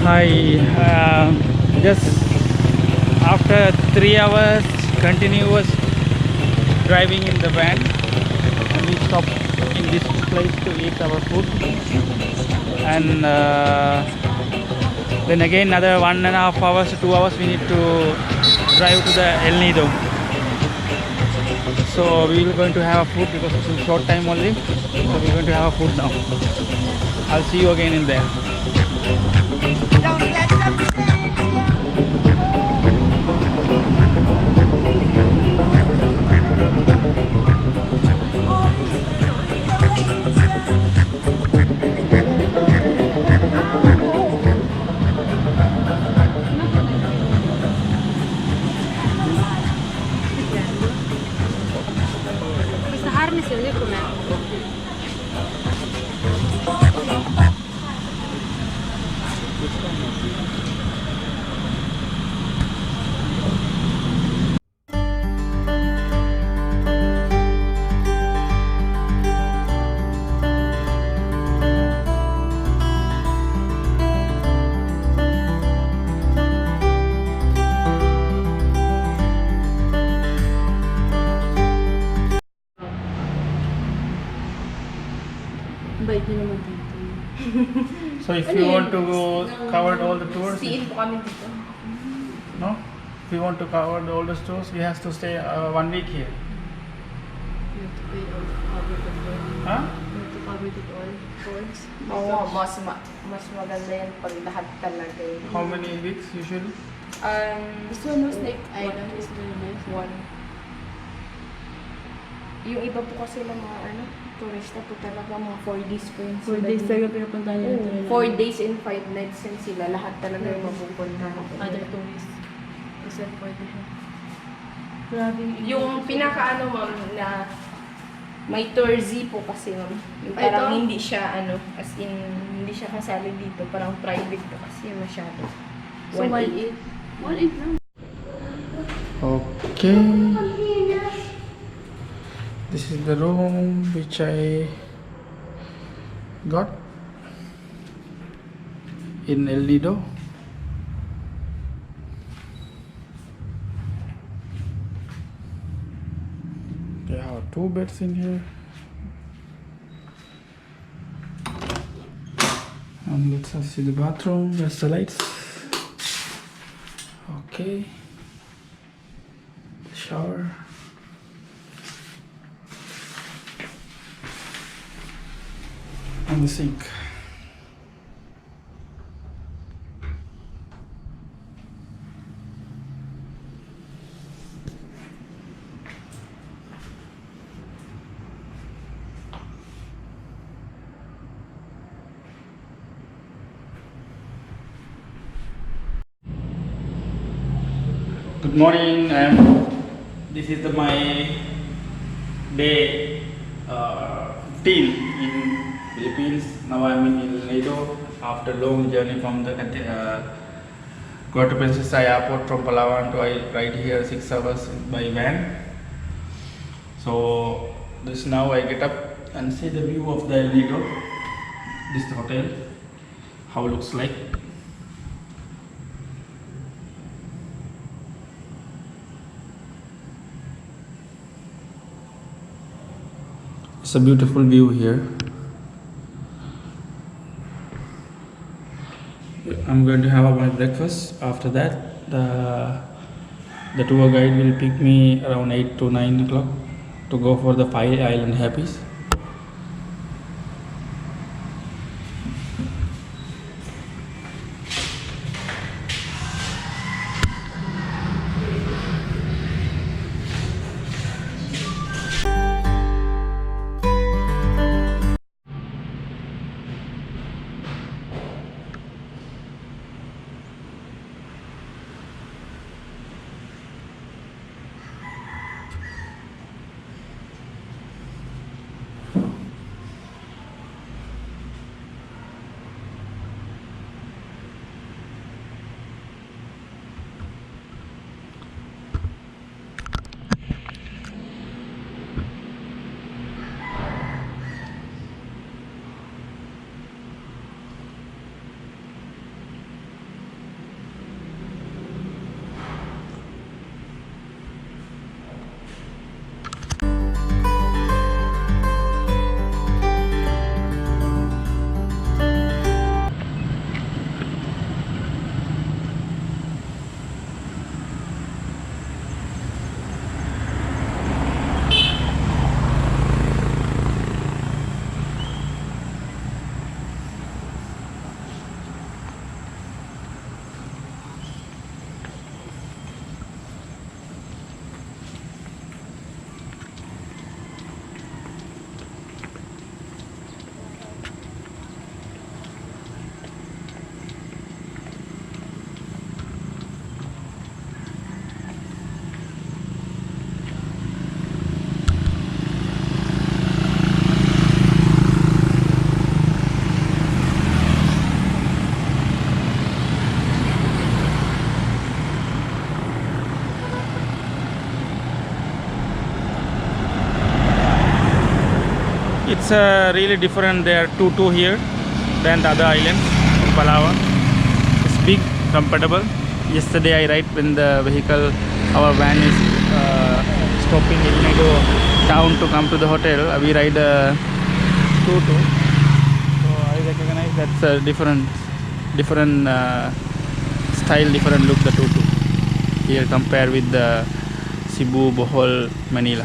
Hi, just after 3 hours continuous driving in the van, we stopped in this place to eat our food, and then again another 1.5 hours to 2 hours we need to drive to the El Nido. So we are going to have food because it's a short time only. So we're going to have food now. I'll see you again in there. Bait niyo naman dito. So if you want to go cover all the tours, Siin po kami dito. no? If you want to cover all the stores, we have to stay 1 week here. You have to pay all cover it all. Huh? You have to cover it all tours. Oo, mas maganda yan pag lahat talaga yun. How many weeks usually? This one was like island is very nice. One. Yung iba po kasi ng mga turista po talaga mga 4 days po yun. 4 days talaga pinapuntahan nila ito. 4 days and 5 nights yan sila. Lahat talaga yung mapupunta. Other tourists. Except for the grabe. Yung pinaka ma'am na may tour Z po kasi ma'am. Yung Ay, parang ito? hindi siya as in hindi siya kasali dito. Parang private po kasi masyado. So 1.8. 1.8 lang. Okay. This is the room which I got in El Nido. There are 2 beds in here. And let's see the bathroom. There's the lights. Okay. Shower. And the sink. Good morning. This is my day 15 in Philippines. Now I'm in Nido after long journey from the Puerto Princesa airport from Palawan to right here 6 hours by van. So this now I get up and see the view of the Nido. This hotel, how it looks like. It's a beautiful view here. I'm going to have my breakfast. After that, the tour guide will pick me around 8 to 9 o'clock to go for the 5 island happies. It's really different. There are two here than the other islands in Palawan. It's big, comfortable. Yesterday I ride when the vehicle, our van is stopping in Nido town to come to the hotel. We ride a two-two. So I recognize that's a different style, different look, the two-two here compared with the Cebu, Bohol, Manila.